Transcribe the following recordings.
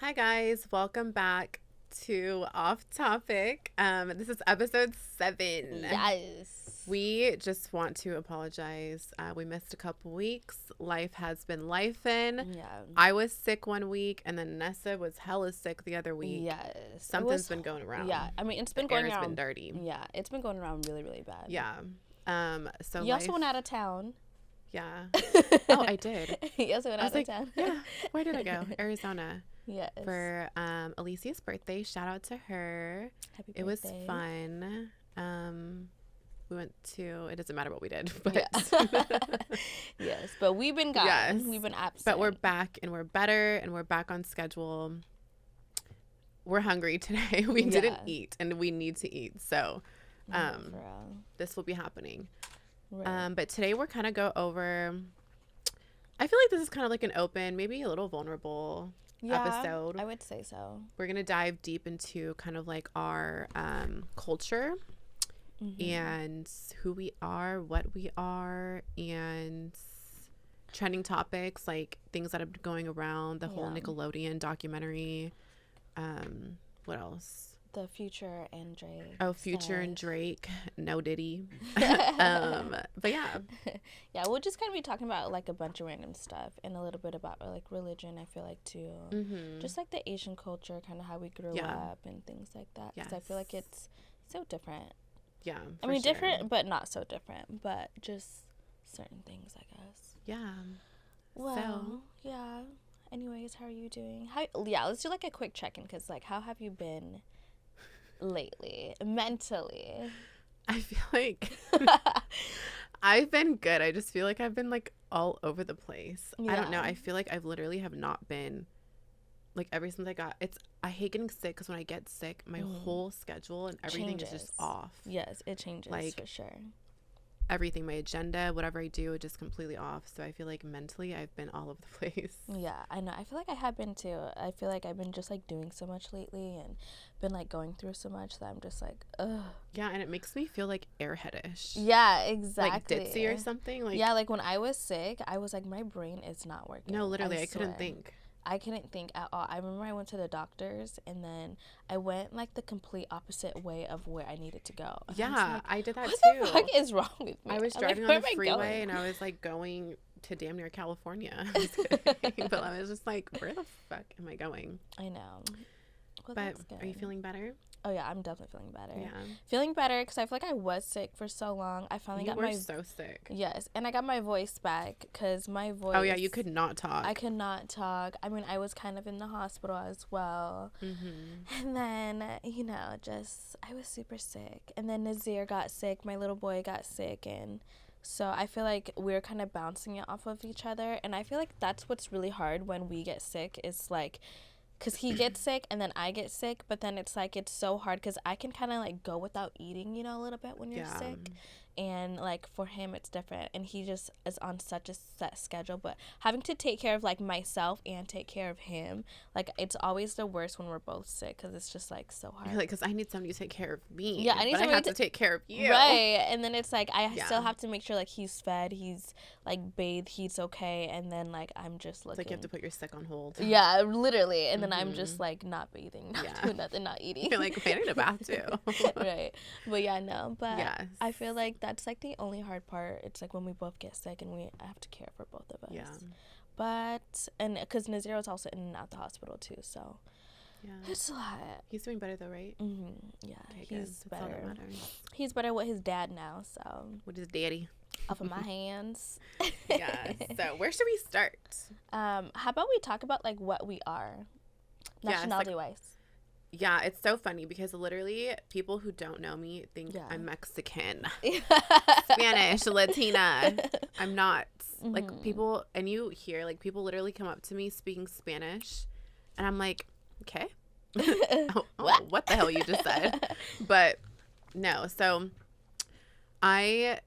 Hi guys, welcome back to Off Topic. This is episode 7. Yes. We just want to apologize. We missed a couple weeks. Life has been lifing. Yeah. I was sick one week, and then NESSA was hella sick the other week. Yes. Something's been going around. Yeah. I mean, it's been the going air around. has been dirty. Yeah. It's been going around really, really bad. Yeah. So you also went out of town. Yeah. Oh, I did. You also went out of town. Yeah. Where did I go? Arizona. Yes. For Alicia's birthday. Shout out to her. Happy birthday. It was fun. We went to, it doesn't matter what we did, but yes, but we've been gone. Yes. We've been absent. But we're back and we're better and we're back on schedule. We're hungry today. We didn't eat and we need to eat. So this will be happening. Right. But today we're kind of go over, I feel like this is kind of like an open, maybe a little vulnerable episode. I would say so. We're going to dive deep into kind of like our culture and who we are, what we are, and trending topics, like things that have been going around, the whole Nickelodeon documentary. What else? The Future and Drake. Oh, Future and Drake. No Diddy. But yeah. Yeah, we'll just kind of be talking about like a bunch of random stuff and a little bit about like religion, I feel like, too. Just like the Asian culture, kind of how we grew up and things like that. Because I feel like it's so different. Yeah. I mean, different, but not so different. But just certain things, I guess. Yeah. Well, yeah. Anyways, how are you doing? Let's do like a quick check-in because like, how have you been lately, mentally? I feel like I've been good. I just feel like I've been like all over the place. I don't know. I feel like I've literally have not been like ever since I hate getting sick because when I get sick, my whole schedule and everything is just off. Yes, it changes, like, for sure. Everything, my agenda, whatever I do, is just completely off. So I feel like mentally I've been all over the place. Yeah, I know. I feel like I have been too. I feel like I've been just like doing so much lately and been like going through so much that I'm just like, ugh. Yeah, and it makes me feel like airheadish. Yeah, exactly. Like ditzy or something. Like, yeah, like when I was sick, I was like, my brain is not working. No, literally, I couldn't think. I couldn't think at all. I remember I went to the doctors and then I went like the complete opposite way of where I needed to go. And yeah, I did that what too. What the fuck is wrong with me? I was driving on the freeway and I was like going to damn near California. But I was just like, where the fuck am I going? I know. Well, but are you feeling better? Oh yeah, I'm definitely feeling better. Yeah, feeling better because I feel like I was sick for so long. I finally got my. You were so sick. Yes, and I got my voice back because my voice. Oh yeah, you could not talk. I could not talk. I mean, I was kind of in the hospital as well, and then just I was super sick, and then Nazir got sick. My little boy got sick, and so I feel like we're kind of bouncing it off of each other, and I feel like that's what's really hard when we get sick. Is like. Because he gets sick and then I get sick, but then it's like it's so hard because I can kind of like go without eating, a little bit when you're sick. And like for him, it's different. And he just is on such a set schedule. But having to take care of like myself and take care of him, like it's always the worst when we're both sick because it's just like so hard. You're like, because I need somebody to take care of me. Yeah, I have to take care of you. Right. And then it's like I still have to make sure like he's fed, he's like bathed, he's okay. And then like I'm just looking. It's like you have to put your sick on hold. Yeah, literally. And then I'm just like not bathing, not doing nothing, not eating. You're like, I need a bath too. Right. But yeah, no. But yes. I feel like that's like the only hard part. It's like when we both get sick and I have to care for both of us. Yeah. But and because Nazir was also in and out the hospital too, so yeah, it's a lot. He's doing better though, right? Yeah, okay, he's good. better. That's all that matters. He's better with his dad now. So with his daddy. Off of my hands. Yeah. So where should we start? How about we talk about like what we are, nationality wise. Yeah, it's so funny because literally people who don't know me think I'm Mexican, Spanish, Latina. I'm not. Like people, and you hear like people literally come up to me speaking Spanish, and I'm like, okay, what the hell you just said? But no, so I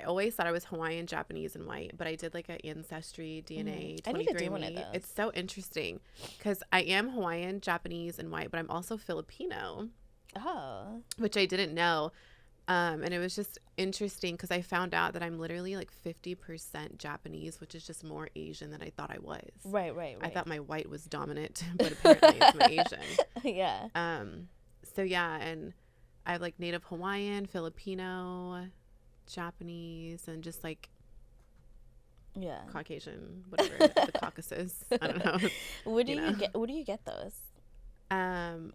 always thought I was Hawaiian, Japanese, and white, but I did like an ancestry DNA 23andMe. I need to do one of those. It's so interesting because I am Hawaiian, Japanese, and white, but I'm also Filipino. Oh. Which I didn't know. And it was just interesting because I found out that I'm literally like 50% Japanese, which is just more Asian than I thought I was. Right. I thought my white was dominant, but apparently it's my Asian. Yeah. So yeah, and I have like Native Hawaiian, Filipino, Japanese, and just like Caucasian, whatever, the Caucasus. I don't know. Where do you get those?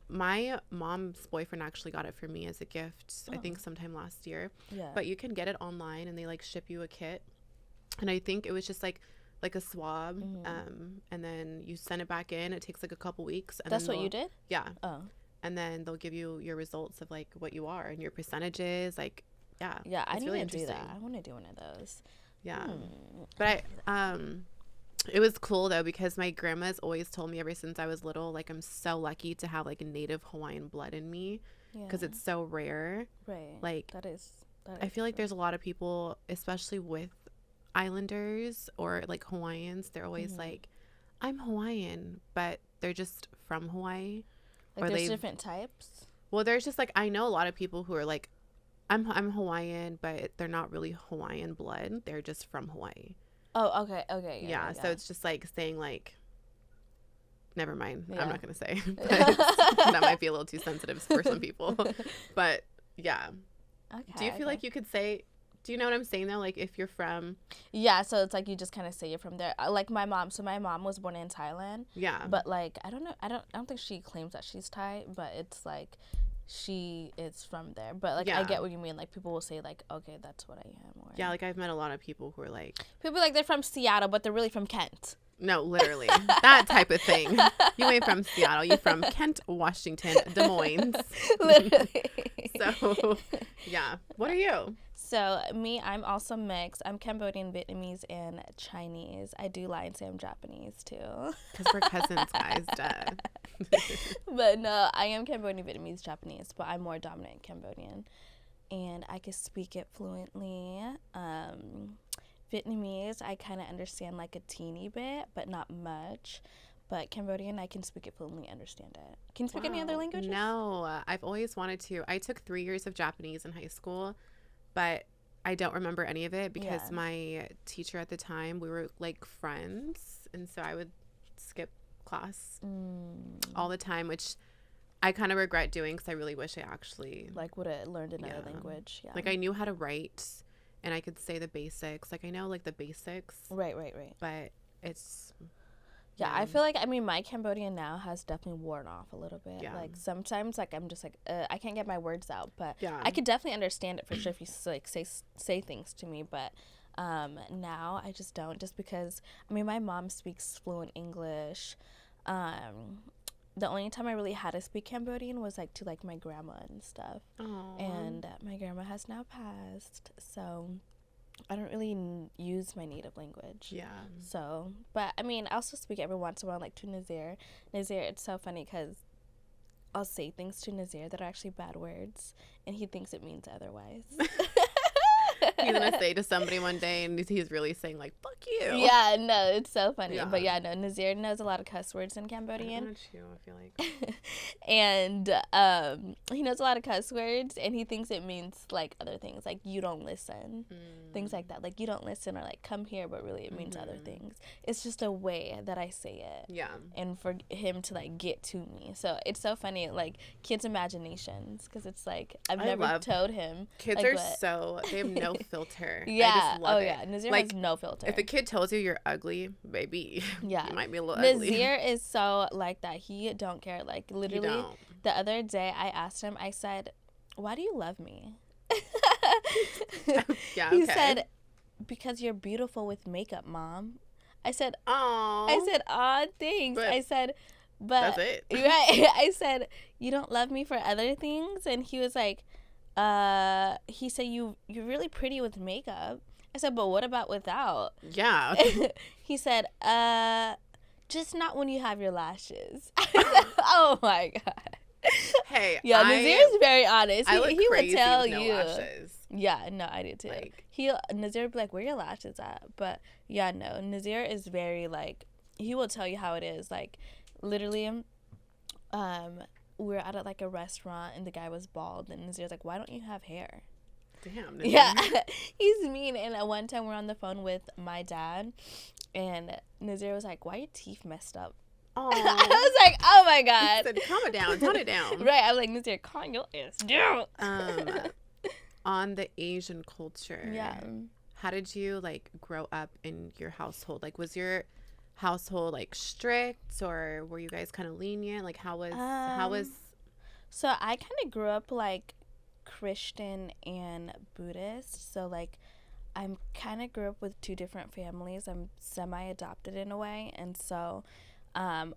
My mom's boyfriend actually got it for me as a gift, I think sometime last year. Yeah. But you can get it online and they like ship you a kit. And I think it was just like a swab. And then you send it back in. It takes like a couple weeks. And that's what you did? Yeah. Oh. And then they'll give you your results of like what you are and your percentages. Like, yeah. Yeah, I need to do that. I want to do one of those. Yeah. But it was cool though because my grandma's always told me ever since I was little, like I'm so lucky to have like Native Hawaiian blood in me because it's so rare. Right. Like that is I feel like there's a lot of people, especially with Islanders or like Hawaiians, they're always like, I'm Hawaiian, but they're just from Hawaii. Like there's different types. Well, there's just like I know a lot of people who are like, I'm Hawaiian, but they're not really Hawaiian blood. They're just from Hawaii. Oh, okay. Yeah, so it's just like saying like, never mind. Yeah. I'm not going to say. That might be a little too sensitive for some people. But yeah. Okay. Do you feel like you could say, do you know what I'm saying though? Like if you're from. Yeah, so it's like you just kind of say you're from there. Like my mom. So my mom was born in Thailand. Yeah. But like, I don't know. I don't think she claims that she's Thai, but it's like. She is from there, but like I get what you mean. Like people will say like, okay, that's what I am. Or, yeah, like I've met a lot of people who are like they're from Seattle, but they're really from Kent. No, literally that type of thing. You ain't from Seattle. You from Kent, Washington, Des Moines. Literally. So, yeah. What are you? So me, I'm also mixed. I'm Cambodian, Vietnamese, and Chinese. I do lie and say I'm Japanese too. Because we're cousins, guys. Duh. But no, I am Cambodian, Vietnamese, Japanese, but I'm more dominant Cambodian. And I can speak it fluently. Vietnamese, I kind of understand like a teeny bit, but not much. But Cambodian, I can speak it fluently, understand it. Can you speak any other languages? No, I've always wanted to. I took 3 years of Japanese in high school, but I don't remember any of it because my teacher at the time, we were like friends. And so I would skip class all the time, which I kind of regret doing because I really wish I actually like would have learned another language. Yeah, like I knew how to write and I could say the basics. Like I know like the basics. Right. But it's I feel like my Cambodian now has definitely worn off a little bit. Like sometimes like I'm just like I can't get my words out, but I could definitely understand it for sure if you like say things to me, but now I just don't, just because my mom speaks fluent English. The only time I really had to speak Cambodian was like to like my grandma and stuff. Aww. And my grandma has now passed, so I don't really use my native language. Yeah. So, but I also speak every once in a while, like to Nazir. Nazir, it's so funny because I'll say things to Nazir that are actually bad words, and he thinks it means otherwise. He's gonna say to somebody one day, and he's really saying like "fuck you." Yeah, no, it's so funny. Yeah. But yeah, no, Nazir knows a lot of cuss words in Cambodian. I feel like. And he knows a lot of cuss words, and he thinks it means like other things, like you don't listen, things like that, like you don't listen, or like come here, but really it means other things. It's just a way that I say it. Yeah. And for him to like get to me, so it's so funny, like kids' imaginations, because it's like I've never told him. Kids like, are they have no filter. Yeah. I just love it. Yeah. Nazir like, has no filter. If a kid tells you you're ugly, baby, yeah, you might be a little Nazir ugly. Nazir is so like that. He don't care. Like literally, the other day I asked him. I said, "Why do you love me?" Yeah. He said, "Because you're beautiful with makeup, Mom." I said, "Aw." I said, "Aw, thanks." I said, "But that's it." Right. I said, "You don't love me for other things?" And he was like, he said, you're really pretty with makeup. I said, but what about without? Yeah. He said, just not when you have your lashes. I said, oh my God. Hey, yeah, Nazir's very honest. I look he crazy would tell with no you. lashes. Yeah, no, I do too. Nazir would be like, where are your lashes at? But yeah, no, Nazir is very like, he will tell you how it is. Like literally, we were at like a restaurant and the guy was bald, and Nazir's like, why don't you have hair? Damn. Yeah, he's mean. And one time we're on the phone with my dad, and Nazir was like, "Why are your teeth messed up?" I was like, "Oh my god!" He said, "Calm it down, tone it down." Right? I'm like, Nazir, calm your ass down. On the Asian culture. Yeah. How did you like grow up in your household? Like, was your household like strict, or were you guys kind of lenient? Like, how was? So I kind of grew up like Christian and Buddhist. So like, I'm kind of grew up with two different families. I'm semi-adopted in a way, and so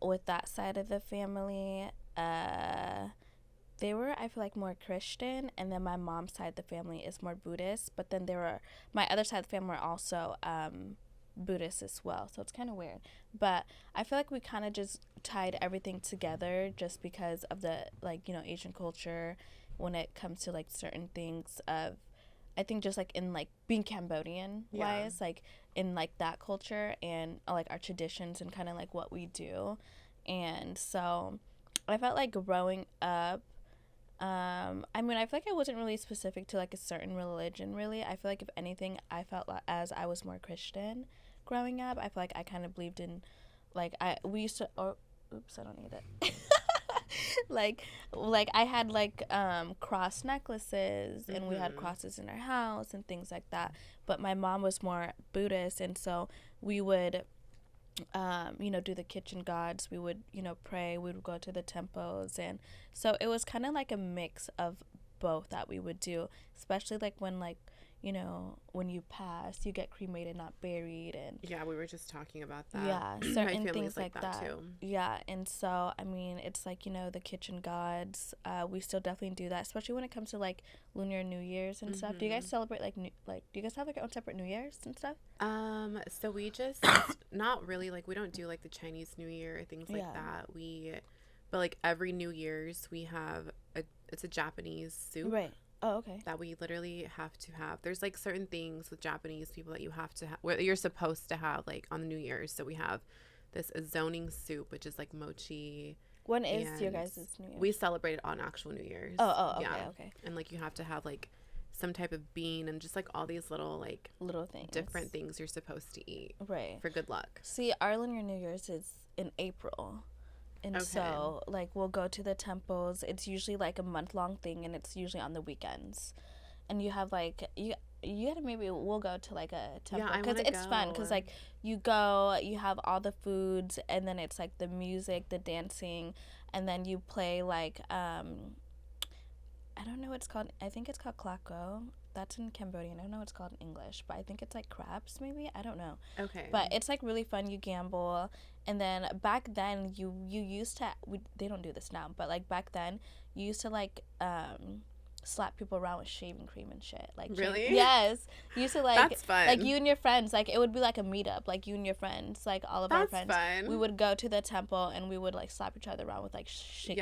with that side of the family, they were, I feel like, more Christian, and then my mom's side of the family is more Buddhist. But then my other side of the family were also Buddhist as well, so it's kind of weird. But I feel like we kind of just tied everything together just because of the, like, you know, Asian culture when it comes to like certain things of, I think just like in like being Cambodian wise, like in like that culture and like our traditions and kind of like what we do. And so I felt like growing up, I mean, I feel like I wasn't really specific to like a certain religion really. I feel like if anything, I felt like as I was more Christian growing up, I feel like I kind of believed in like we used to, or oops, I don't need it. like I had like cross necklaces, and we had crosses in our house and things like that. But my mom was more Buddhist, and so we would you know, do the kitchen gods, we would, you know, pray, we would go to the temples. And so it was kind of like a mix of both that we would do, especially like when, like, you know, when you pass, you get cremated, not buried. And yeah, we were just talking about that. Yeah, certain things like that too. Yeah, and so I mean, it's like, you know, the kitchen gods, we still definitely do that, especially when it comes to like Lunar New Year's and stuff. Do you guys celebrate like do you guys have like your own separate New Year's and stuff? So we just not really, like, we don't do like the Chinese New Year or things like that. But like every New Year's we have it's a Japanese soup. Right. Oh, okay. That we literally have to have. There's like certain things with Japanese people that you have to have, what you're supposed to have like on the New Year's. So we have this zoning soup, which is like mochi. When is your guys' New Year's? We celebrate it on actual New Year's. Oh, okay, yeah. Okay. And like you have to have like some type of bean and just like all these little things, different things you're supposed to eat. Right. For good luck. See, our Lunar New Year's is in April. And so, like, we'll go to the temples. It's usually, like, a month-long thing, and it's usually on the weekends. And you have, like, you gotta we'll go to, like, a temple. Yeah, because it's fun. Because, like, you go, you have all the foods, and then it's, like, the music, the dancing, and then you play, like, I don't know what it's called. I think it's called klako. That's in Cambodian. I don't know what it's called in English, but I think it's like craps maybe. I don't know. Okay. But it's like really fun. You gamble, and then back then you used to. They don't do this now, but like back then you used to like slap people around with shaving cream and shit. Like really? Yes. You used to like that's fun. Like you and your friends. Like it would be like a meetup. Like you and your friends. Like all of our friends. Fun. We would go to the temple and we would like slap each other around with like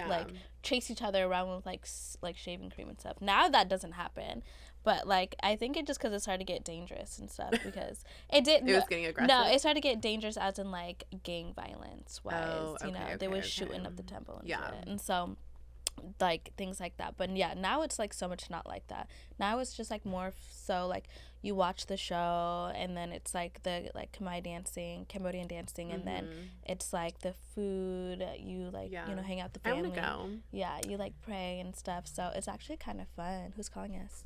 like chase each other around with like shaving cream and stuff. Now that doesn't happen. But, like, I think it just because it started to get dangerous and stuff because it didn't. It was getting aggressive? No, it started to get dangerous as in, like, gang violence wise. Oh, okay, you know, they were shooting up the temple and shit. And so, like, things like that. But, yeah, now it's, like, so much not like that. Now it's just, like, more so, like, you watch the show and then it's, like, the, like, Cambodian dancing, and then it's, like, the food. You, like, you know, hang out with the family. I want to go. Yeah, you, like, pray and stuff. So it's actually kind of fun. Who's calling us?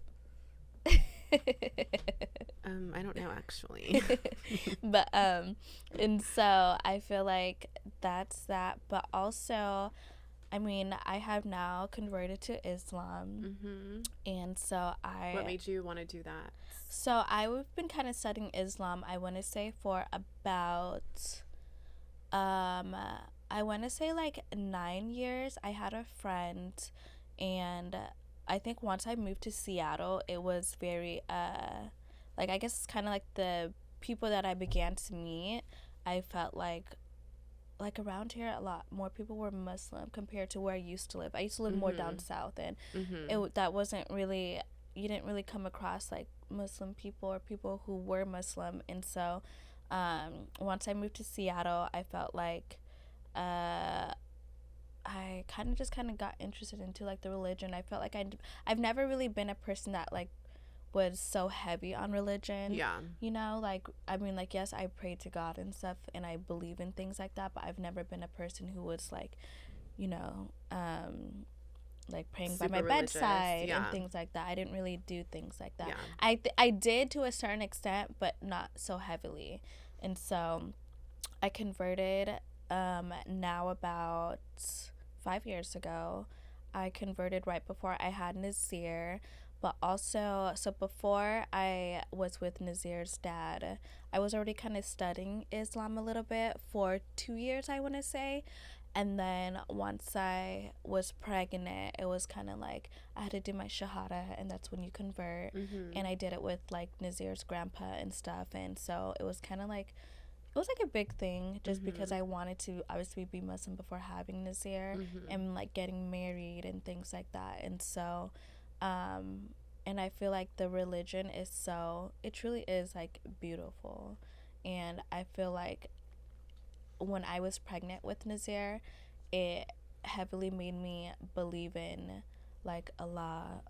I don't know actually. But and so I feel like that's that. But also, I mean, I have now converted to Islam, and so What made you want to do that? So I've been kind of studying Islam. I want to say for about I want to say like 9 years. I had a friend, and I think once I moved to Seattle, it was very, like, I guess it's kind of like the people that I began to meet, I felt like around here, a lot more people were Muslim compared to where I used to live. I used to live more down south, and that wasn't really, you didn't really come across, like, Muslim people or people who were Muslim. And so once I moved to Seattle, I felt like I kind of got interested into, like, the religion. I felt like I've never really been a person that, like, was so heavy on religion. Yeah. You know, like, I mean, like, yes, I pray to God and stuff, and I believe in things like that, but I've never been a person who was, like, you know, like praying super by my religious. bedside Yeah. and things like that. I didn't really do things like that. Yeah. I did to a certain extent, but not so heavily. And so I converted now about 5 years ago. I converted right before I had Nazir. But also, so before I was with Nazir's dad, I was already kind of studying Islam a little bit for 2 years, I want to say. And then once I was pregnant, it was kind of like I had to do my shahada, and that's when you convert. Mm-hmm. And I did it with like Nazir's grandpa and stuff. And so it was kind of like, it was like a big thing just Mm-hmm. because I wanted to obviously be Muslim before having Nazir Mm-hmm. and like getting married and things like that. And so, and I feel like the religion is so, it truly is like beautiful. And I feel like when I was pregnant with Nazir, it heavily made me believe in like Allah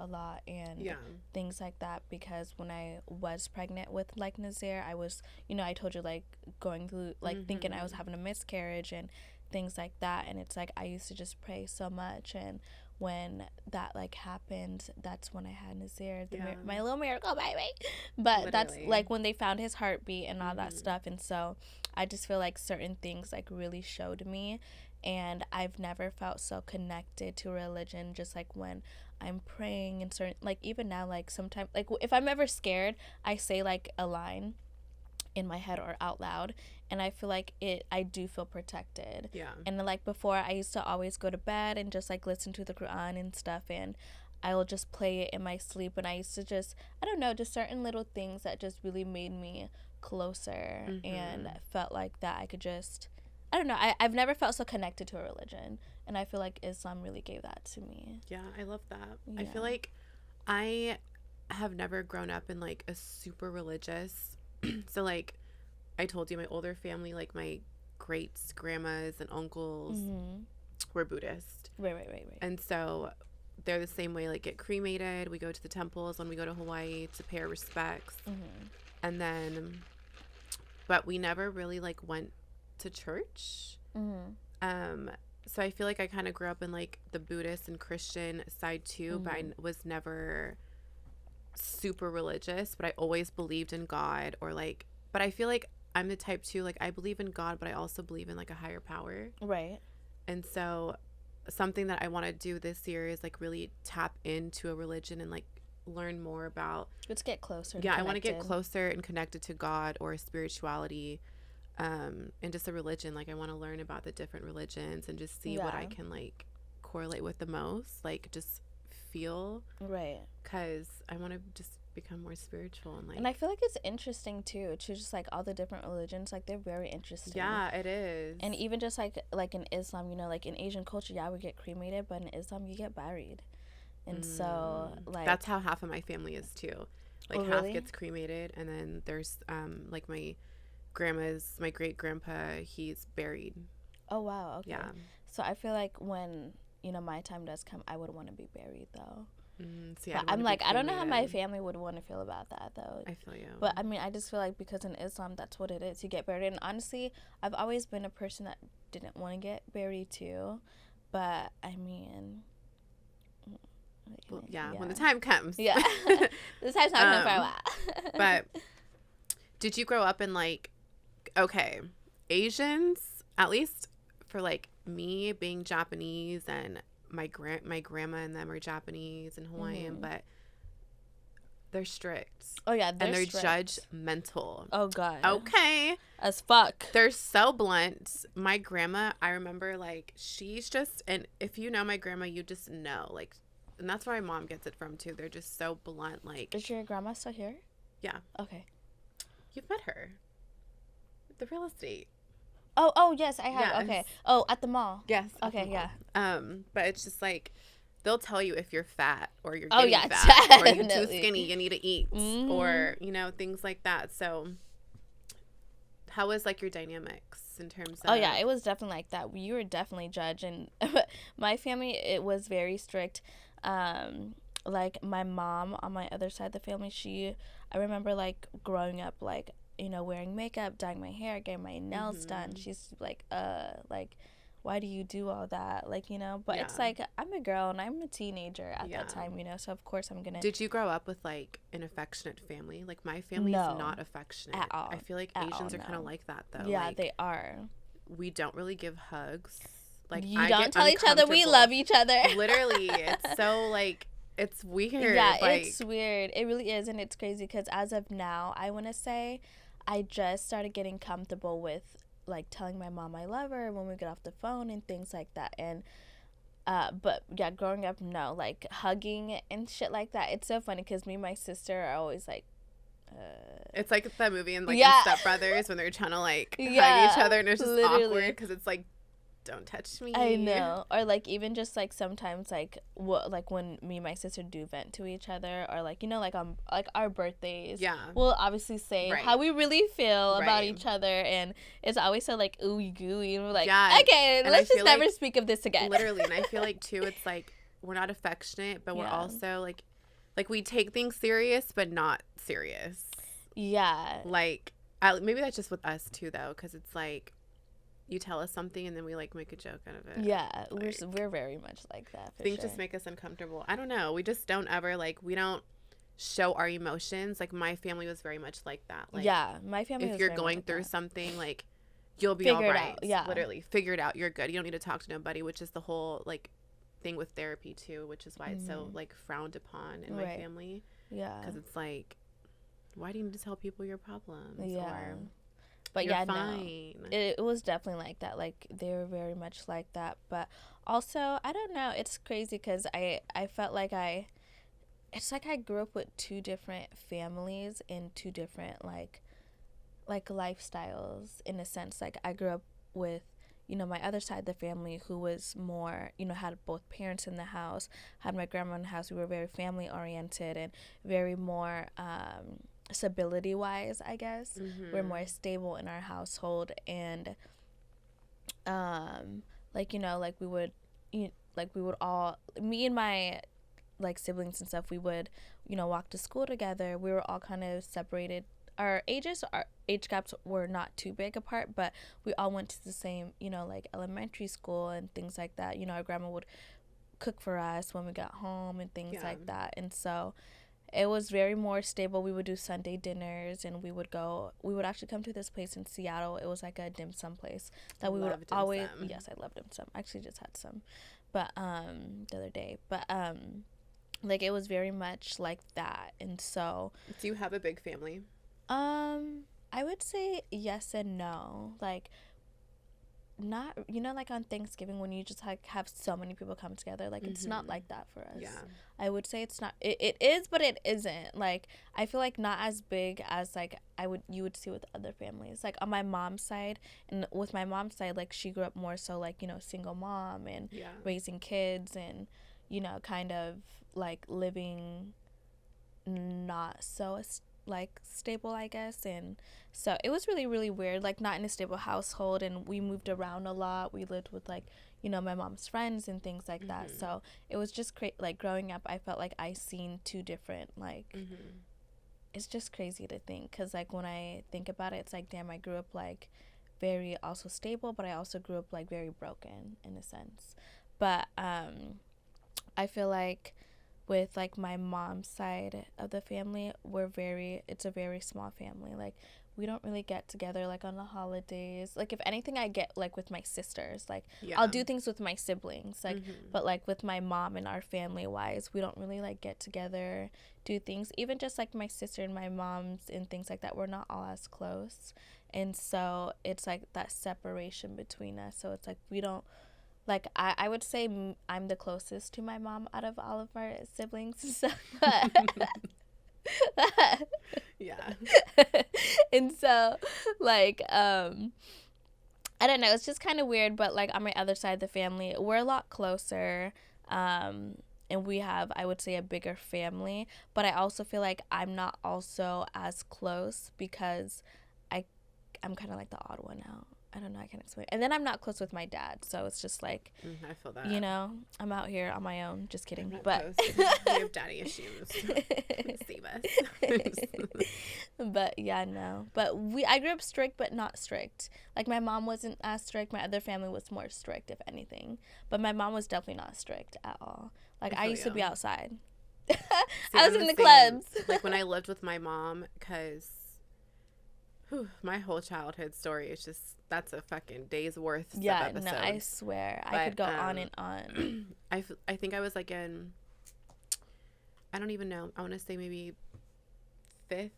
and things like that, because when I was pregnant with like Nazir, I was, you know, I told you, like going through like Mm-hmm. thinking I was having a miscarriage and things like that, and it's like I used to just pray so much, and when that like happened, that's when I had Nazir, my little miracle baby. But literally, that's like when they found his heartbeat and all Mm-hmm. that stuff. And so I just feel like certain things like really showed me, and I've never felt so connected to religion, just like when I'm praying and certain, like even now, like sometimes, like if I'm ever scared, I say like a line in my head or out loud, and I feel like I do feel protected. Yeah. And like before, I used to always go to bed and just like listen to the Quran and stuff, and I will just play it in my sleep, and I used to just, I don't know, just certain little things that just really made me closer. Mm-hmm. And felt like that I could just, I don't know, I've never felt so connected to a religion, and I feel like Islam really gave that to me. Yeah, I love that. Yeah. I feel like I have never grown up in like a super religious so like I told you, my older family, like my greats, grandmas, and uncles Mm-hmm. were Buddhist. Right. And so they're the same way, like get cremated. We go to the temples when we go to Hawaii to pay our respects. Mm-hmm. And then, but we never really like went to church. Mm-hmm. So I feel like I kind of grew up in like the Buddhist and Christian side too, Mm-hmm. but I was never super religious, but I always believed in God, or like, but I feel like I'm the type too, like I believe in God, but I also believe in like a higher power. Right. And so something that I want to do this year is like really tap into a religion and like learn more about. Let's get closer. Yeah, I want to get closer and connected to God or spirituality, and just a religion. Like I want to learn about the different religions and just see what I can like correlate with the most, like just feel. Right. Because I want to just become more spiritual and like. And I feel like it's interesting too, just like all the different religions, like they're very interesting. Yeah, it is. And even just like in Islam, you know, like in Asian culture, yeah, we get cremated, but in Islam you get buried. And so like that's how half of my family is too. Like half gets cremated, and then there's like my grandma's, my great grandpa, he's buried. Oh wow, okay. Yeah. So I feel like when, you know, my time does come, I would want to be buried though. So but I'm like, I don't know how my family would want to feel about that though. I feel you. But I mean, I just feel like because in Islam, that's what it is. You get buried. And honestly, I've always been a person that didn't want to get buried too. But I mean, well, yeah, when the time comes. Yeah. The time's not coming for a while. But did you grow up in like, okay, Asians, at least for like me being Japanese, and my grandma and them are Japanese and Hawaiian, but they're strict. Oh yeah, they're judgmental. Oh god. Okay. As fuck. They're so blunt. My grandma, I remember like she's just, and if you know my grandma, you just know, like, and that's where my mom gets it from too. They're just so blunt. Like, is your grandma still here? Yeah. Okay. You've met her. The real estate. Oh yes, I have. Yes. Okay. Oh, at the mall. Yes. Okay, yeah. But it's just like they'll tell you if you're fat or you're getting fat, definitely. or you're too skinny, you need to eat, or you know, things like that. So how was like your dynamics in terms of? Oh yeah, it was definitely like that. You were definitely judged, and my family, it was very strict. like my mom on my other side of the family, I remember like growing up, like, you know, wearing makeup, dyeing my hair, getting my nails done. She's like, why do you do all that? Like, you know, but it's like, I'm a girl and I'm a teenager at that time, you know, so of course I'm gonna. Did you grow up with like an affectionate family? Like my family is not affectionate at all. I feel like Asians are kind of like that though. Yeah, like, they are. We don't really give hugs. Like, you don't tell each other we love each other. Literally, it's so like, it's weird. Yeah, like, it's weird. It really is, and it's crazy because as of now, I want to say, I just started getting comfortable with like telling my mom I love her when we get off the phone and things like that. And but yeah, growing up, no, like hugging and shit like that. It's so funny because me and my sister are always like, it's like that movie in like in Step Brothers when they're trying to like hug each other and it's just awkward because it's like, don't touch me. I know. Or like even just like sometimes like like when me and my sister do vent to each other, or like, you know, like on like our birthdays, we'll obviously say how we really feel about each other, and it's always so like ooey gooey, and we're like, okay, let's just never speak of this again. Literally. And I feel like too, it's like we're not affectionate, but we're also like we take things serious but not serious. Like maybe that's just with us too though, because it's like you tell us something and then we like make a joke out of it. Like, we're very much like that. Things just make us uncomfortable. I don't know. We just don't ever like, we don't show our emotions. Like my family was very much like that. Like, my family. If you're going through something, like you'll be all right. Literally, figure it out. You're good. You don't need to talk to nobody. Which is the whole like thing with therapy too. Which is why it's so like frowned upon in my family. Because it's like, why do you need to tell people your problems? Or, but fine. No, it was definitely like that. Like they were very much like that. But also, I don't know. It's crazy because I felt like it's like I grew up with two different families and two different like lifestyles in a sense. Like I grew up with, you know, my other side of the family who was more, you know, had both parents in the house, had my grandma in the house. We were very family oriented and very more stability wise, I guess. We're more stable in our household, and like, you know, like we would all, me and my like siblings and stuff, we would, you know, walk to school together. We were all kind of separated. Our age gaps were not too big apart, but we all went to the same, you know, like elementary school and things like that. You know, our grandma would cook for us when we got home and things like that. And so it was very more stable. We would do Sunday dinners, and we would actually come to this place in Seattle. It was like a dim sum place that we would always, yes, I love dim sum. I actually just had some, but the other day. But like it was very much like that. And so, do you have a big family? I would say yes and no. Like, not, you know, like on Thanksgiving when you just like have so many people come together, like it's not like that for us. I would say it's not, it is, but it isn't. Like I feel like not as big as like you would see with other families. Like on my mom's side, and with my mom's side, like she grew up more so like, you know, single mom and raising kids, and, you know, kind of like living not so like stable, I guess. And so it was really, really weird, like not in a stable household, and we moved around a lot. We lived with like, you know, my mom's friends and things like that. So it was just like growing up, I felt like I seen two different like it's just crazy to think, because like when I think about it, it's like, damn, I grew up like very also stable, but I also grew up like very broken in a sense. But I feel like with like my mom's side of the family, it's a very small family. Like we don't really get together like on the holidays. Like if anything, I get like with my sisters, like I'll do things with my siblings, like but like with my mom and our family wise, we don't really like get together, do things. Even just like my sister and my mom's and things like that, we're not all as close. And so it's like that separation between us. So it's like we don't, like, I would say I'm the closest to my mom out of all of our siblings. So, and so, like, I don't know. It's just kind of weird. But, like, on my other side of the family, we're a lot closer. And we have, I would say, a bigger family. But I also feel like I'm not also as close because I'm kind of like the odd one out. I don't know. I can't explain. And then I'm not close with my dad, so it's just like, I feel that. You know, I'm out here on my own. Just kidding. But we have daddy issues. Save us. But yeah, no. But I grew up strict, but not strict. Like my mom wasn't as strict. My other family was more strict, if anything. But my mom was definitely not strict at all. Like I used to be outside. I was in the clubs. Like when I lived with my mom, because my whole childhood story is just, that's a fucking day's worth of episodes. No, I swear. I could go on and on. I think I was like in, I don't even know, I want to say maybe fifth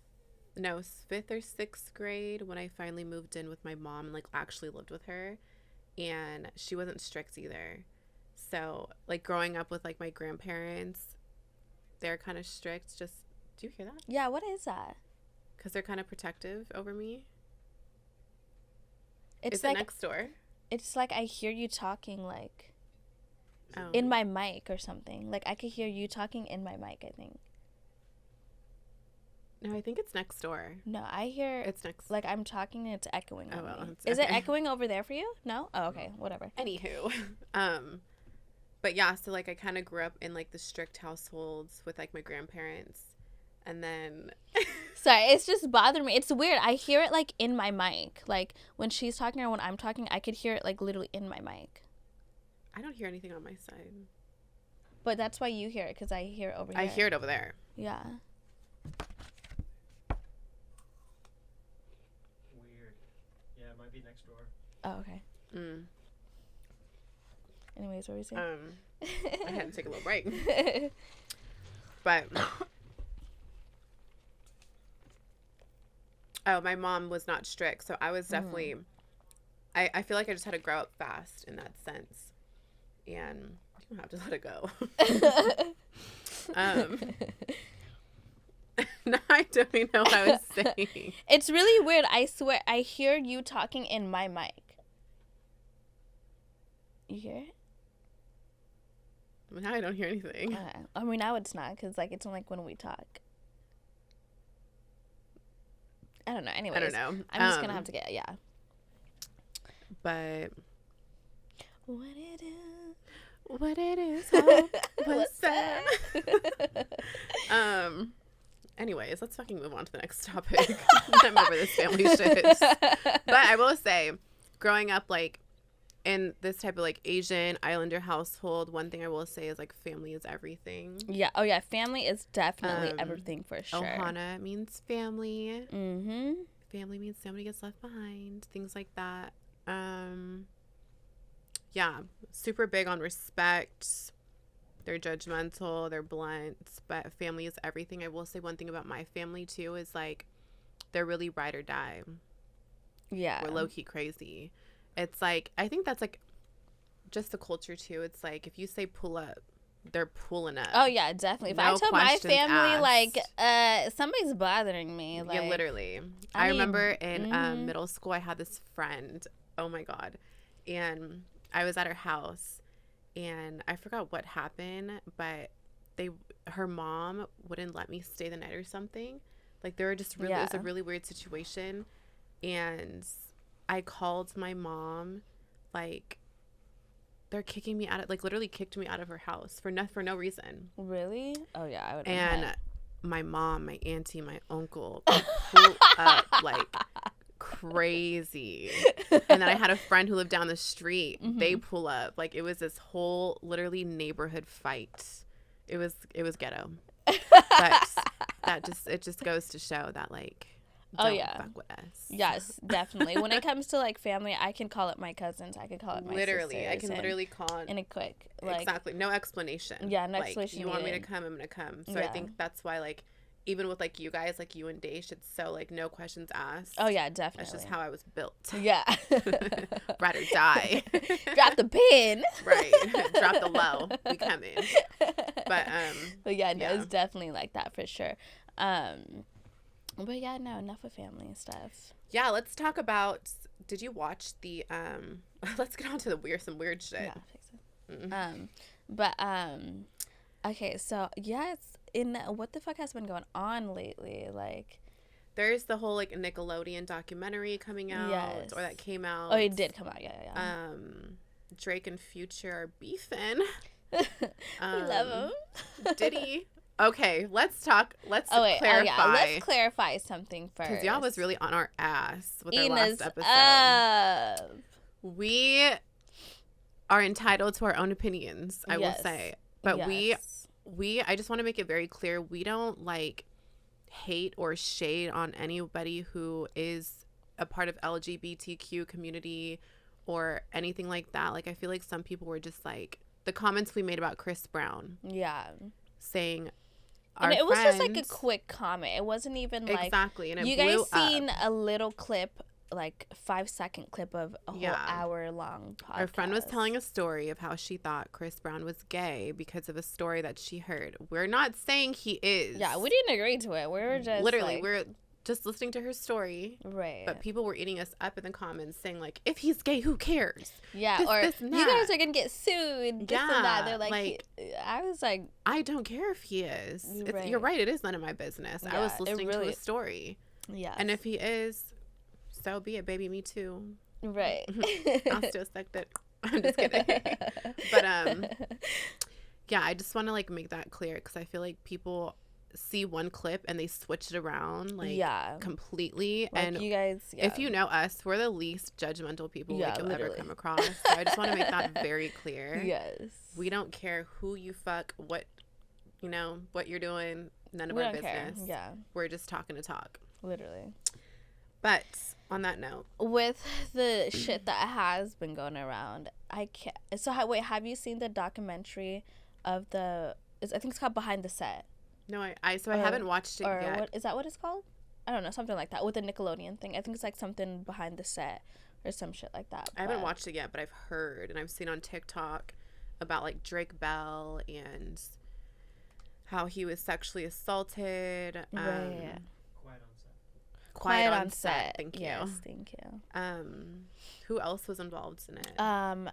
or sixth grade when I finally moved in with my mom and like actually lived with her. And she wasn't strict either. So like growing up with like my grandparents, they're kind of strict. Just, do you hear that? Yeah, what is that? Because they're kind of protective over me. It's like next door. It's like I hear you talking like in my mic or something. Like I could hear you talking in my mic, I think. No, I think it's next door. No, I hear it's next. Like I'm talking and it's echoing. Oh well. Is it echoing over there for you? No? Oh, okay. Whatever. Anywho, but yeah, so like I kind of grew up in like the strict households with like my grandparents. And then sorry, it's just bothering me. It's weird. I hear it like in my mic. Like when she's talking or when I'm talking, I could hear it like literally in my mic. I don't hear anything on my side. But that's why you hear it, because I hear it over here. I hear it over there. Yeah. Weird. Yeah, it might be next door. Oh, okay. Anyways, what were you saying? I had to take a little break. But my mom was not strict, so I was definitely I feel like I just had to grow up fast in that sense. And you don't have to let it go. No, I don't even know what I was saying. It's really weird. I swear, I hear you talking in my mic. You hear it? Now I don't hear anything. Okay. I mean, now it's not, because like it's like when we talk. I don't know. Anyways, I don't know. I'm just gonna have to get But what it is? What it is? Oh, what's that? Anyways, let's fucking move on to the next topic. I'm over this family shit. But I will say, growing up like in this type of like Asian Islander household, one thing I will say is like family is everything. Yeah. Oh yeah. Family is definitely everything for sure. Ohana means family. Mm-hmm. Family means nobody gets left behind. Things like that. Yeah. Super big on respect. They're judgmental. They're blunt. But family is everything. I will say one thing about my family too is like they're really ride or die. Yeah. We're low key crazy. It's like, I think that's like just the culture too. It's like if you say pull up, they're pulling up. Oh yeah, definitely. If I tell my family like somebody's bothering me, like, yeah, literally. I remember in middle school I had this friend. Oh my god. And I was at her house and I forgot what happened, but her mom wouldn't let me stay the night or something. Like there were just really it was a really weird situation. And I called my mom, like, they're kicking me out of, like, literally kicked me out of her house for no reason. Really? Oh, yeah, I would. And my mom, my auntie, my uncle pulled up, like, crazy. And then I had a friend who lived down the street. Mm-hmm. They pull up. Like, it was this whole, literally, neighborhood fight. It was ghetto. But it just goes to show that, like, don't fuck with us. Yes, definitely. When it comes to like family, I can call it my cousins. I could call it my literally. I can and, literally call it in a quick like exactly no explanation. Yeah, no explanation. You want me to come? I'm gonna come. So I think that's why like even with like you guys like you and Daesh, it's so like no questions asked. Oh yeah, definitely. That's just how I was built. Yeah. Ride or die. Drop the pin. Right. Drop the low. We come in. But yeah, no, it's definitely like that for sure. But yeah, no, enough of family and stuff. Yeah, let's talk about. Did you watch the? Let's get on to some weird shit. Yeah, fix it. Mm-hmm. Okay, so yes, in what the fuck has been going on lately? Like, there's the whole like Nickelodeon documentary coming out, or that came out. Oh, it did come out. Yeah. Drake and Future are beefing. We love him. Diddy. Okay, let's clarify. Let's clarify something first. Because y'all was really on our ass with our last episode. We are entitled to our own opinions, I will say. But I just want to make it very clear, we don't like hate or shade on anybody who is a part of LGBTQ community or anything like that. Like, I feel like some people were just like, the comments we made about Chris Brown. Yeah. Saying and it was just like a quick comment. It wasn't even like exactly. And it you guys seen a little clip, like 5-second clip of a whole hour-long podcast. Our friend was telling a story of how she thought Chris Brown was gay because of a story that she heard. We're not saying he is. Yeah, we didn't agree to it. We were just literally we're just listening to her story. Right. But people were eating us up in the comments saying, like, if he's gay, who cares? Yeah, this, you guys are going to get sued. This and that. They're like I was like, I don't care if he is. Right. You're right. It is none of my business. Yeah, I was listening to a story. Yeah. And if he is, so be it, baby. Me too. Right. I'll still suck that. I'm just kidding. But, yeah, I just want to, like, make that clear because I feel like people see one clip and they switch it around completely. Like, and you guys, if you know us, we're the least judgmental people you'll ever come across. So I just want to make that very clear. Yes, we don't care who you fuck, what you're doing, none of our business. Yeah, we're just talking to talk, literally. But on that note, with the shit that has been going around, I can't. So wait, have you seen the documentary of I think it's called Behind the Set? No, I haven't watched it yet. What, is that what it's called? I don't know, something like that with the Nickelodeon thing. I think it's like something Behind the Set or some shit like that. I haven't watched it yet, but I've heard and I've seen on TikTok about like Drake Bell and how he was sexually assaulted. Right. Quiet on set. Thank you. Yes, thank you. Who else was involved in it?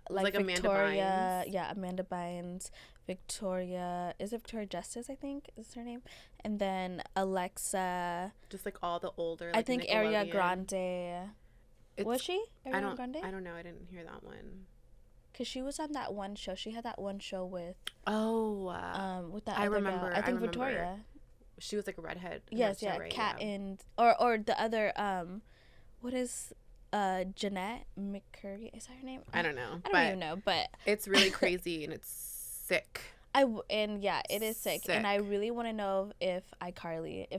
Like Victoria. Amanda Bynes. Victoria, is it Victoria Justice, I think is her name, and then Alexa, just like all the older, like, I think Ariana Grande. Was she Ariana Grande? I don't know, I didn't hear that one because she was on that one show. She had that one show with with that I other remember girl. I think Victoria, she was like a redhead. Yes, yeah, right? Kat and or the other what is Jeanette McCurry, is that her name? I don't know. I don't even know, but it's really crazy and it's sick. It is sick. And I really want to know if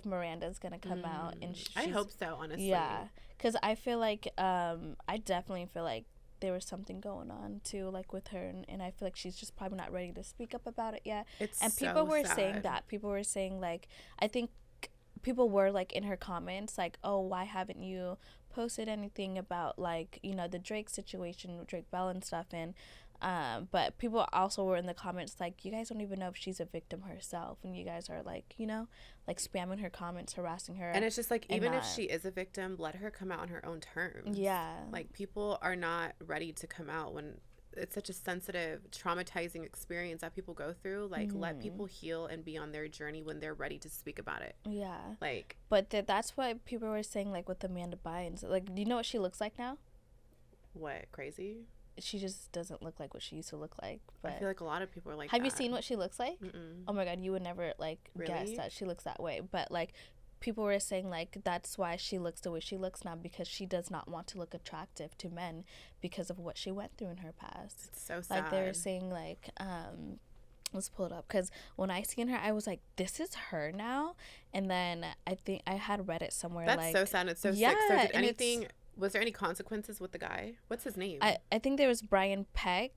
Miranda's gonna come out, and I hope so, honestly. Yeah, because I feel like I definitely feel like there was something going on too, like with her, and I feel like she's just probably not ready to speak up about it yet. People were saying that. People were saying, like, I think people were like in her comments like, oh, why haven't you posted anything about, like, the Drake situation with Drake Bell and stuff, and but people also were in the comments like, you guys don't even know if she's a victim herself, and you guys are like, like spamming her comments, harassing her. And it's just like, even if she is a victim, let her come out on her own terms. Yeah, like, people are not ready to come out when it's such a sensitive, traumatizing experience that people go through. Like, let people heal and be on their journey when they're ready to speak about it. Yeah, like, but that's what people were saying, like with Amanda Bynes. Like, do you know what she looks like now? What, crazy? She just doesn't look like what she used to look like. But I feel like a lot of people are like, have you seen what she looks like? Mm-mm. Oh my god, you would never guess that she looks that way. But like, people were saying like that's why she looks the way she looks now, because she does not want to look attractive to men because of what she went through in her past. It's so sad. Like, they were saying like let's pull it up, because when I seen her, I was like, this is her now. And then I think I had read it somewhere. That's so sad. It's so sick. So did anything? Was there any consequences with the guy? What's his name? I think there was Brian Peck.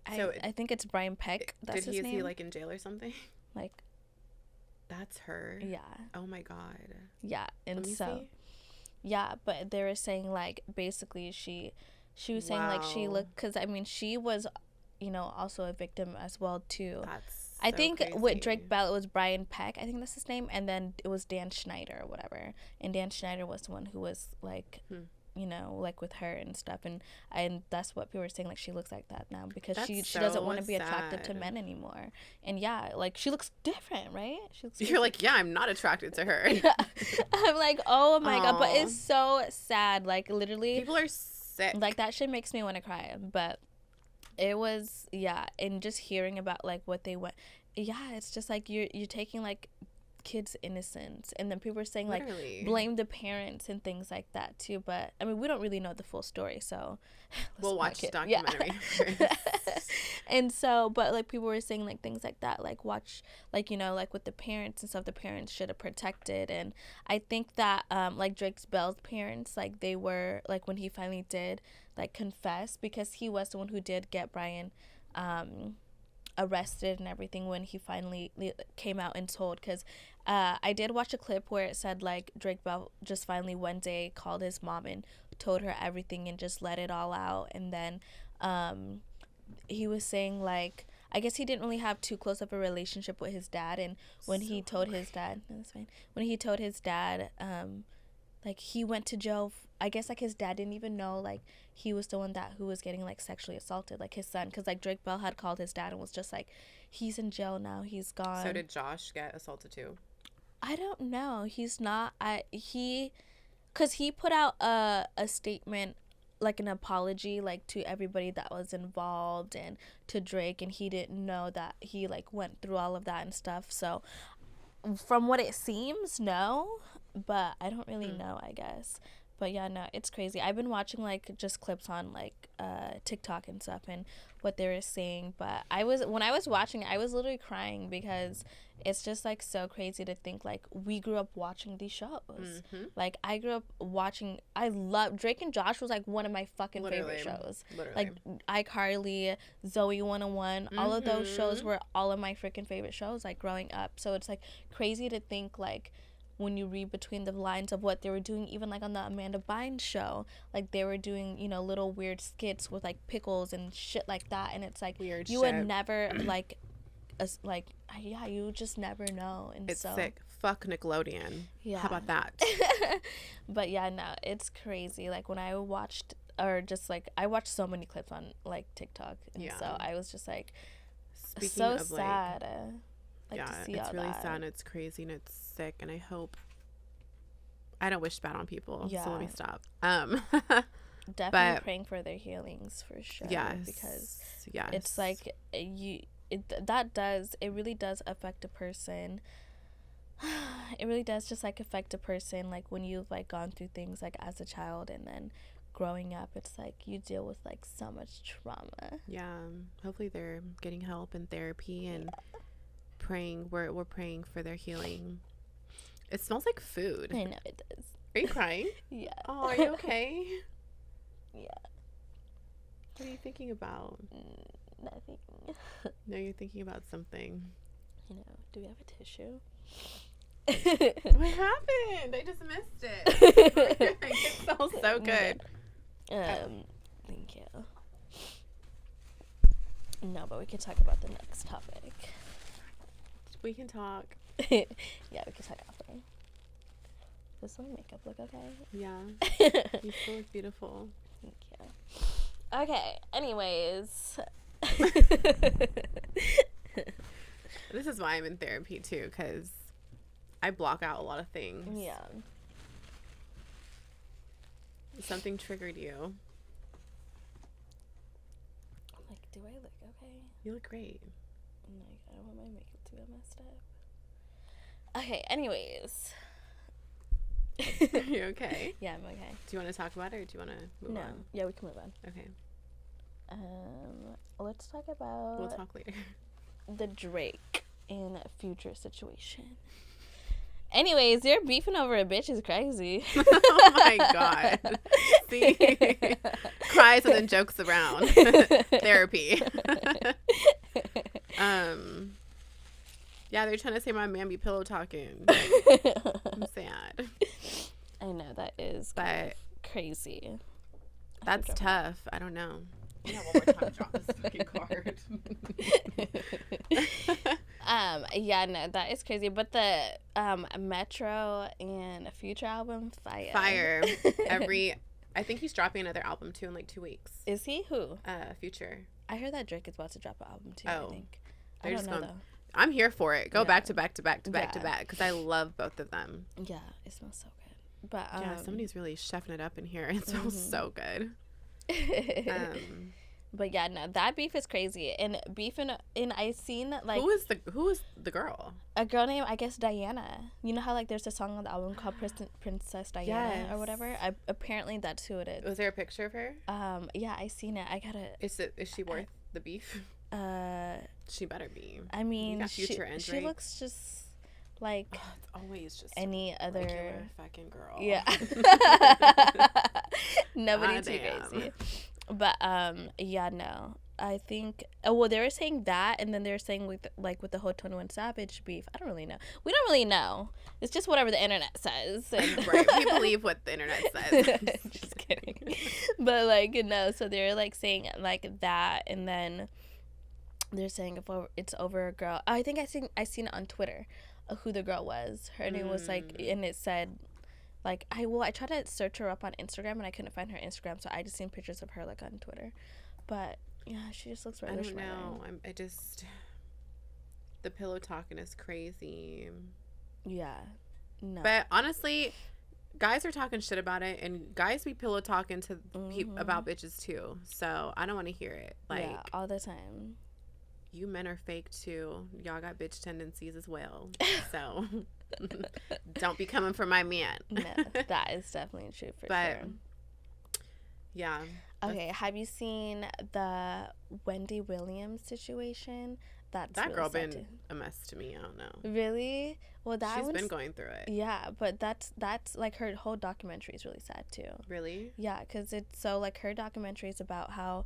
I think it's Brian Peck. That's his name. Is he like in jail or something? Like, that's her. Yeah. Oh my god. Yeah, and so, yeah, but they were saying like basically she was saying like she looked, because I mean she was, also a victim as well too. That's I think crazy. With Drake Bell, it was Brian Peck, I think that's his name, and then it was Dan Schneider or whatever. And Dan Schneider was the one who was like you know, like with her and stuff, and that's what people were saying, like she looks like that now because That's she so doesn't want to be sad. attracted to men anymore. And yeah, like she looks different, right? You're like, yeah, I'm not attracted to her. I'm like, oh my god, but it's so sad. Like literally, people are sick. Like that shit makes me want to cry. But it was, yeah, and just hearing about like what they went, yeah, it's just like you're taking like kids' innocence, and then people are saying Literally. Like blame the parents and things like that too. But I mean, we don't really know the full story, so we'll watch the documentary. Yeah. And so, but like people were saying like things like that, like watch, like, you know, like with the parents and stuff, the parents should have protected. And I think that like Drake's Bell's parents, like they were like when he finally did like confess, because he was the one who did get Brian arrested and everything when he finally came out and told, because I did watch a clip where it said like Drake Bell just finally one day called his mom and told her everything and just let it all out. And then he was saying like, I guess he didn't really have too close of a relationship with his dad, and when he told his dad, no, that's fine, when he told his dad like he went to jail, I guess like his dad didn't even know like he was the one who was getting like sexually assaulted, like his son, because like Drake Bell had called his dad and was just like, he's in jail now, he's gone. So did Josh get assaulted too? I don't know. He's not. Because he put out a statement, like an apology, like to everybody that was involved and to Drake, and he didn't know that he like went through all of that and stuff. So from what it seems, no, but I don't really know, I guess. But yeah, no, it's crazy. I've been watching like just clips on like TikTok and stuff and what they were saying, but when I was watching, I was literally crying because it's just like so crazy to think like we grew up watching these shows. Mm-hmm. Like I grew up watching, I love Drake and Josh was like one of my fucking favorite shows. Literally. Like iCarly, Zoe 101, all of those shows were all of my freaking favorite shows like growing up. So it's like crazy to think like when you read between the lines of what they were doing, even like on the Amanda Bynes show, like they were doing, you know, little weird skits with like pickles and shit like that, and it's like weird you shit. Would never like yeah, you just never know. And it's so sick. Fuck Nickelodeon. Yeah, how about that? But yeah, no, it's crazy. Like when I watched, or just like I watched so many clips on like TikTok, and so I was just like, speaking so of, sad. Like, yeah, to see it's all really that. sad and it's crazy and it's sick, and I don't wish bad on people, so let me stop. Definitely praying for their healings for sure. Yes, because it's like it really does affect a person. It really does just like affect a person, like when you've like gone through things like as a child, and then growing up, it's like you deal with like so much trauma. Yeah, hopefully they're getting help and therapy and praying. We're praying for their healing. It smells like food. I know it does. Are you crying? Yeah. Oh, are you okay? Yeah. What are you thinking about? Nothing. No, you're thinking about something. You know, do we have a tissue? What happened? I just missed it. It smells so good. Thank you. No, but we can talk about the next topic. We can talk. Yeah, we can talk after. Does my makeup look okay? Yeah. You still look beautiful. Thank you. Okay, anyways. This is why I'm in therapy too, because I block out a lot of things. Yeah. Something triggered you. I'm like, do I look okay? You look great. I'm like, I don't want my makeup to get messed up. Okay, anyways. Are you okay? Yeah, I'm okay. Do you want to talk about it, or do you want to move on? Yeah, we can move on. Okay. Let's talk about... We'll talk later. The Drake and Future situation. Anyways, you're beefing over a bitch is crazy. Oh my god. See? Cries and then jokes around. Therapy. Yeah, they're trying to say my man be pillow talking. I'm sad. I know, that is crazy. That's tough. I don't know. Yeah, one more time, drop this fucking card. Yeah, no, that is crazy. But the Metro and Future album, fire. Every I think he's dropping another album too in like 2 weeks. Is he? Who? Future. I heard that Drake is about to drop an album too. I think. I don't know though. I'm here for it. Go back to back to back to back to back because I love both of them. Yeah, it smells so good. But yeah, somebody's really chefing it up in here. It smells so good. But yeah, no, that beef is crazy. And beef and I seen like who is the girl? A girl named, I guess, Diana. You know how like there's a song on the album called Princess Diana or whatever. Apparently that's who it is. Was there a picture of her? Yeah, I seen it. I gotta. Is she worth the beef? She better be. I mean, she looks just like it's always just any other regular fucking girl. Yeah. Nobody too crazy. But yeah, no. I think well they were saying that, and then they were saying with the whole 21 Savage beef. I don't really know. We don't really know. It's just whatever the internet says. And right. We believe what the internet says. Just kidding. But like no, so they're like saying like that, and then they're saying if it's over a girl. I think I seen it on Twitter who the girl was. Her name was like, and it said like I tried to search her up on Instagram and I couldn't find her Instagram, so I just seen pictures of her like on Twitter. But yeah, she just looks really I don't know. The pillow talking is crazy. Yeah. No. But honestly, guys are talking shit about it, and guys be pillow talking to about bitches too. So I don't want to hear it. Like yeah, all the time. You men are fake too. Y'all got bitch tendencies as well. So don't be coming for my man. No, that is definitely true for sure. Yeah. Okay, have you seen the Wendy Williams situation? That really girl been a mess to me. I don't know. Really? Well, she's been going through it. Yeah, but that's like her whole documentary is really sad too. Really? Yeah, because it's so like her documentary is about how,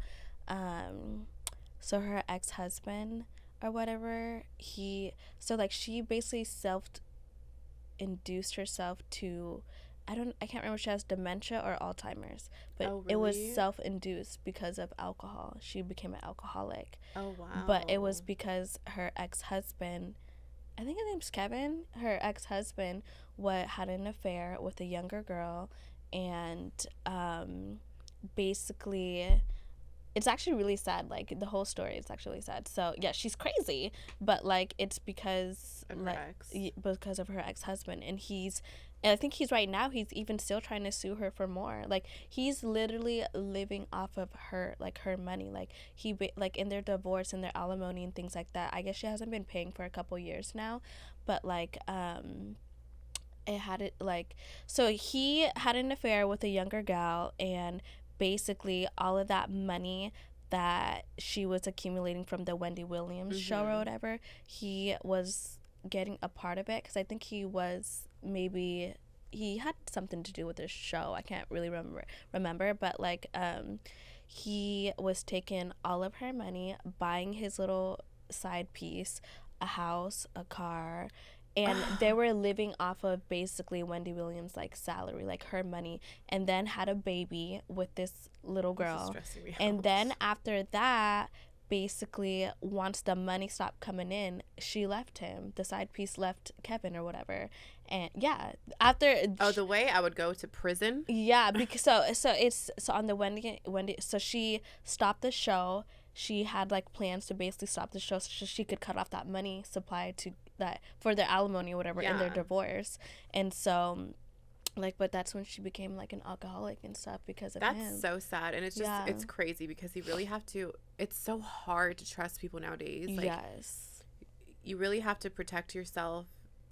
so her ex-husband or whatever she basically self-induced herself to. I can't remember if she has dementia or Alzheimer's, but really? It was self-induced because of alcohol. She became an alcoholic. Oh, wow. But it was because her ex-husband, I think his name's Kevin, her ex-husband had an affair with a younger girl, and basically it's actually really sad. Like the whole story is actually really sad. So yeah, she's crazy, but like it's because of her ex-husband, and I think he's even still trying to sue her for more. Like he's literally living off of her money. Like in their divorce and their alimony and things like that. I guess she hasn't been paying for a couple years now, but so he had an affair with a younger gal, and basically all of that money that she was accumulating from the Wendy Williams show or whatever, he was getting a part of it, because I think he had something to do with this show. I can't really remember, but he was taking all of her money, buying his little side piece, a house, a car, and they were living off of basically Wendy Williams' salary, her money, and then had a baby with this little girl. This is stressing me out. And then after that, basically once the money stopped coming in, she left him. The side piece left Kevin or whatever. And yeah, after the way I would go to prison. Yeah, because so on the Wendy, so she stopped the show. She had plans to basically stop the show so she could cut off that money supplied to that for their alimony or whatever in their divorce. And so but that's when she became an alcoholic and stuff because of him. That's so sad. And it's just it's crazy because you really have to, it's so hard to trust people nowadays. Yes. You really have to protect yourself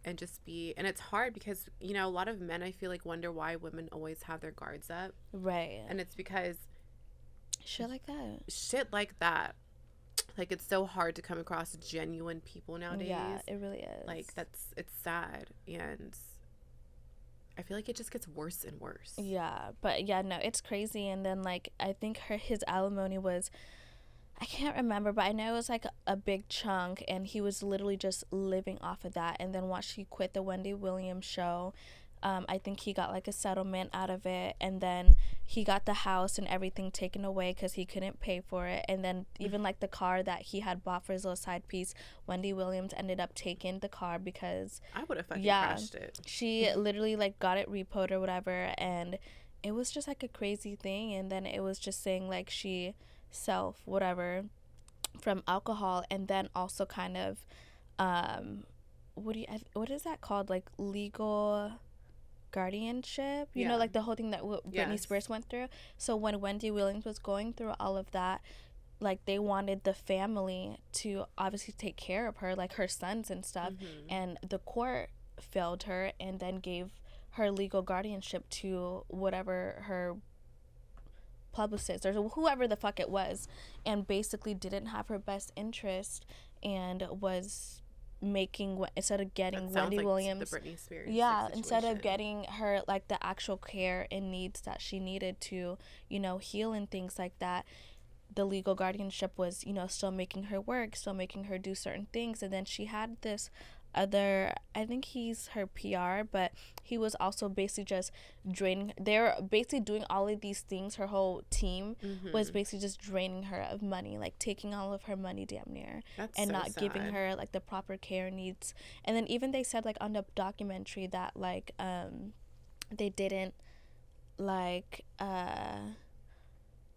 and just be, and it's hard because a lot of men, I feel wonder why women always have their guards up. Right. And it's because shit like that. It's so hard to come across genuine people nowadays. Yeah, it really is. It's sad, and I feel it just gets worse and worse. Yeah, but yeah, no, it's crazy. And then I think his alimony was, I can't remember, but I know it was a big chunk, and he was literally just living off of that. And then once she quit the Wendy Williams show, I think he got a settlement out of it, and then he got the house and everything taken away because he couldn't pay for it. And then even the car that he had bought for his little side piece, Wendy Williams ended up taking the car because I would have fucking crashed it. She literally got it repoed or whatever, and it was just like a crazy thing. And then it was just saying like she whatever from alcohol, and then also kind of what is that called, like legal guardianship, you know, like the whole thing that Britney Spears went through. So when Wendy Williams was going through all of that, like they wanted the family to obviously take care of her, like her sons and stuff, and the court failed her and then gave her legal guardianship to whatever her publicist or whoever the fuck it was, and basically didn't have her best interest and was making, instead of getting Wendy Williams, the Britney Spears instead of getting her like the actual care and needs that she needed to, you know, heal and things like that, the legal guardianship was, you know, still making her work, still making her do certain things. And then she had this other, I think he's her PR, but he was also basically just draining, they're basically doing all of these things, her whole team was basically just draining her of money, like taking all of her money damn near. That's and so not sad. Giving her like the proper care needs. And then even they said like on the documentary that like they didn't like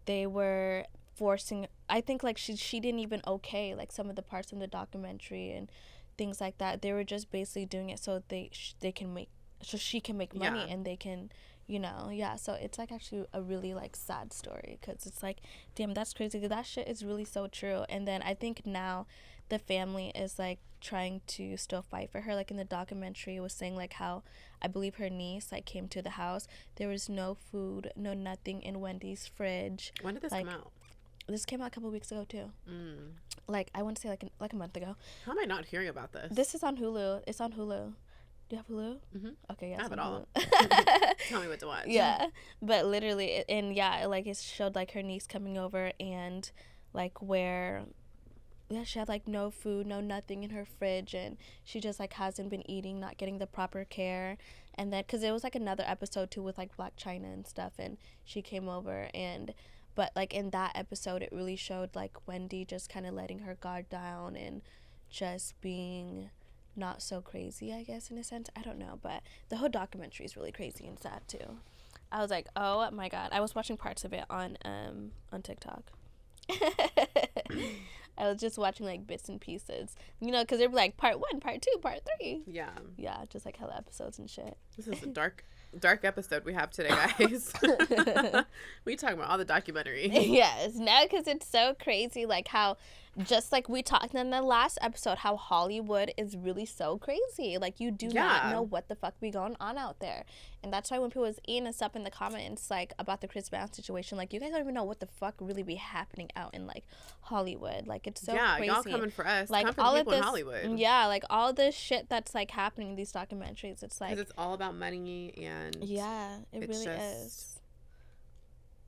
they were forcing, I think like she didn't even okay like some of the parts in the documentary and things like that. They were just basically doing it so they can make, so she can make money and they can, you know, so it's like actually a really like sad story, because it's like, damn, that's crazy, that shit is really so true. And then I think now the family is like trying to still fight for her. Like in the documentary it was saying like how I believe her niece like came to the house, there was no food, no nothing in Wendy's fridge. When did this come out? This came out a couple weeks ago too. Like I want to say like a month ago. How am I not hearing about this? This is on Hulu. It's on Hulu. Do you have Hulu? Okay, yeah. I have it all. Tell me what to watch. Yeah, but literally, and yeah, like it showed like her niece coming over and like where, yeah, she had like no food, no nothing in her fridge, and she just like hasn't been eating, not getting the proper care. And then because it was like another episode too with like Black China and stuff, and she came over and. But, like, in that episode, it really showed, like, Wendy just kind of letting her guard down and just being not so crazy, I guess, in a sense. I don't know. But the whole documentary is really crazy and sad, too. I was like, oh, my God. I was watching parts of it on TikTok. I was just watching, like, bits and pieces. You know, because they were, like, part 1, part 2, part 3. Yeah. Yeah, just, like, hella episodes and shit. This is a dark episode we have today, guys. We talking about all the documentary. Yes, now because it's so crazy, like how just like we talked in the last episode, how Hollywood is really so crazy. Like you do not know what the fuck be going on out there. And that's why when people was eating and stuff in the comments like about the Chris Brown situation, like you guys don't even know what the fuck really be happening out in like Hollywood. Like it's so crazy. Y'all coming for us. Like come for all the people of this, in Hollywood. Yeah, like all this shit that's like happening in these documentaries. It's like, 'cause it's all about money and it really just is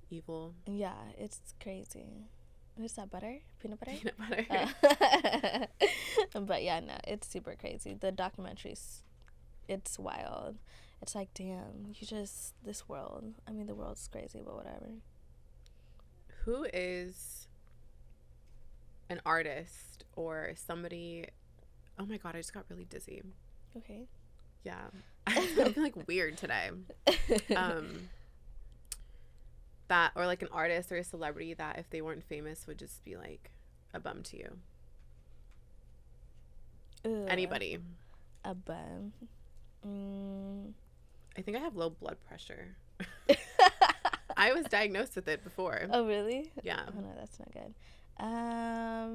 evil. Yeah, it's crazy. Is that butter? Peanut butter? Peanut butter. But yeah, no, it's super crazy. The documentaries, it's wild. It's like, damn, this world. I mean, the world's crazy, but whatever. Who is an artist or somebody? Oh my God, I just got really dizzy. Okay. Yeah. I feel like weird today. That, or like an artist or a celebrity that if they weren't famous would just be like a bum to you. Ugh. Anybody. A bum. I think I have low blood pressure. I was diagnosed with it before. Oh, really? Yeah. Oh, no, that's not good. I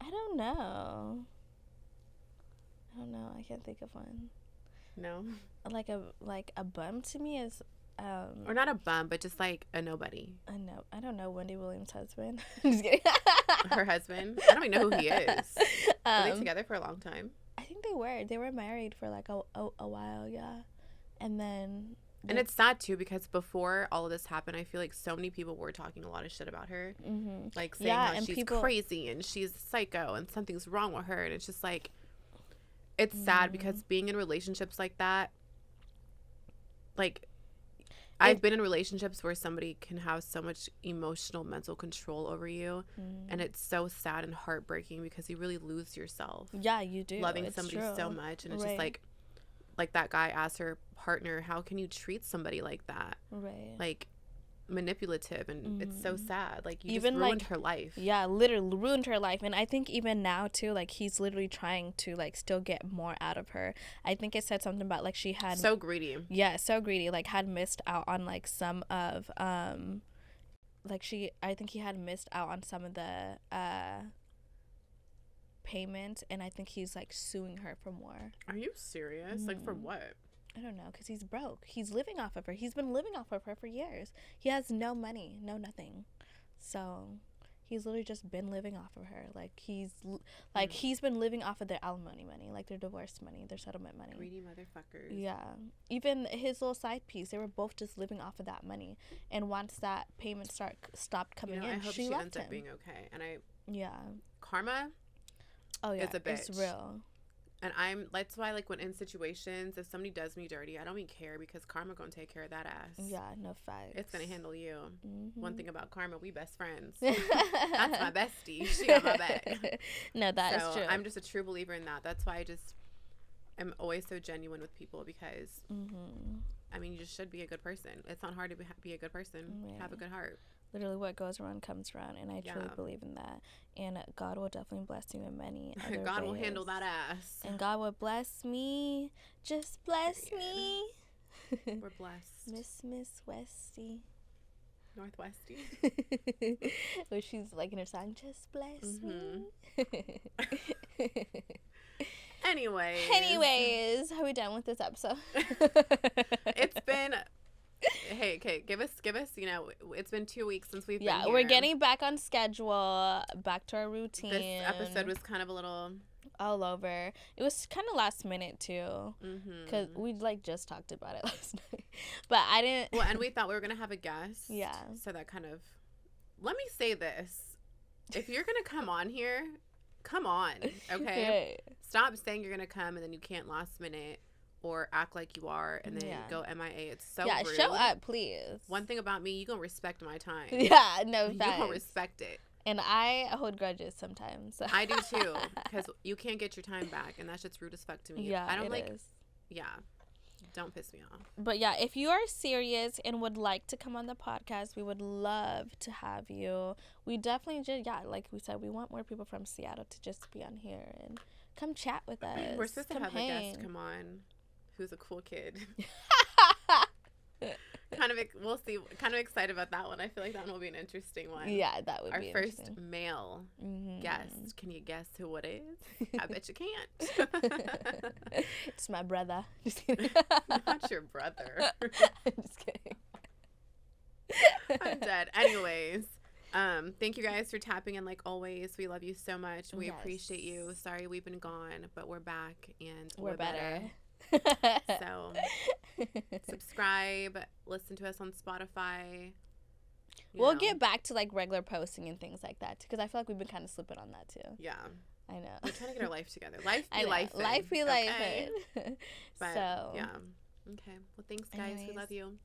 don't know. I can't think of one. No? Like a bum to me is... or not a bum, but just like a nobody. I don't know Wendy Williams' husband. I'm just kidding. Her husband? I don't even know who he is. Were they together for a long time? I think they were married for like a while, yeah. And then... And it's sad too because before all of this happened, I feel like so many people were talking a lot of shit about her. Like saying how she's crazy and she's psycho and something's wrong with her. And it's just like, it's sad because being in relationships like that, like... I've been in relationships where somebody can have so much emotional, mental control over you, and it's so sad and heartbreaking because you really lose yourself. Yeah, you do. Loving somebody so much, and it's just like like that guy asked her partner, how can you treat somebody like that? Right. Like, manipulative, and it's so sad. Like, you even just ruined her life. Yeah, literally ruined her life. And I think even now too, like, he's literally trying to like still get more out of her. I think it said something about like she had so greedy. Yeah, so greedy. Like, had missed out on like some of like I think he had missed out on some of the payments, and I think he's like suing her for more. Are you serious? Like, for what? I don't know, because he's broke. He's living off of her. He's been living off of her for years. He has no money, no nothing. So he's literally just been living off of her. Like, he's been living off of their alimony money, like their divorce money, their settlement money. Greedy motherfuckers. Yeah. Even his little side piece, they were both just living off of that money. And once that payment stopped coming in, I hope she left ends him. up being okay. And Karma. Oh yeah, it's a bitch. It's real. And that's why, like, when in situations, if somebody does me dirty, I don't even care, because karma gonna take care of that ass. Yeah, no facts. It's gonna handle you. Mm-hmm. One thing about karma, we best friends. That's my bestie. She got my back. No, that is true. I'm just a true believer in that. That's why I just am always so genuine with people, because, I mean, you just should be a good person. It's not hard to be a good person. Yeah. Have a good heart. Literally, what goes around comes around, and I truly believe in that. And God will definitely bless you in many other God ways. will handle that ass. And God will bless me. Just bless me. We're blessed. Miss Westy. Northwesty. Where she's like in her song, just bless me. Anyways, are we done with this episode? It's been... Hey, okay, give us, you know, it's been 2 weeks since we've been here. We're getting back on schedule, back to our routine. This episode was kind of a little... all over. It was kind of last minute, too, because we, like, just talked about it last night. But I didn't... Well, and we thought we were going to have a guest. Yeah. So that kind of... Let me say this. If you're going to come on here, come on, okay? Stop saying you're going to come and then you can't last minute. Or act like you are and then go MIA. It's so rude. Show up, please. One thing about me, you gonna respect my time. Yeah, no thanks. You gonna respect it. And I hold grudges sometimes. I do too, because you can't get your time back, and that's just rude as fuck to me. Yeah, I don't it is. Yeah, don't piss me off. But yeah, if you are serious and would like to come on the podcast, we would love to have you. We definitely just like we said, we want more people from Seattle to just be on here and come chat with us. We're supposed to have a guest come on. Who's a cool kid. We'll see. Kind of excited about that one. I feel like that one will be an interesting one. Yeah, that would be our first male guest. Can you guess who it is? I bet you can't. It's my brother. Just kidding. Not your brother. I'm just kidding. I'm dead. Anyways, thank you guys for tapping in like always. We love you so much. We appreciate you. Sorry we've been gone, but we're back and we're better. So subscribe, listen to us on Spotify. We'll get back to like regular posting and things like that, because I feel like we've been kind of slipping on that too. Yeah, I know. We're trying to get our life together. Life be life. Life be life. But so yeah. Okay. Well, thanks guys. Anyways, we love you.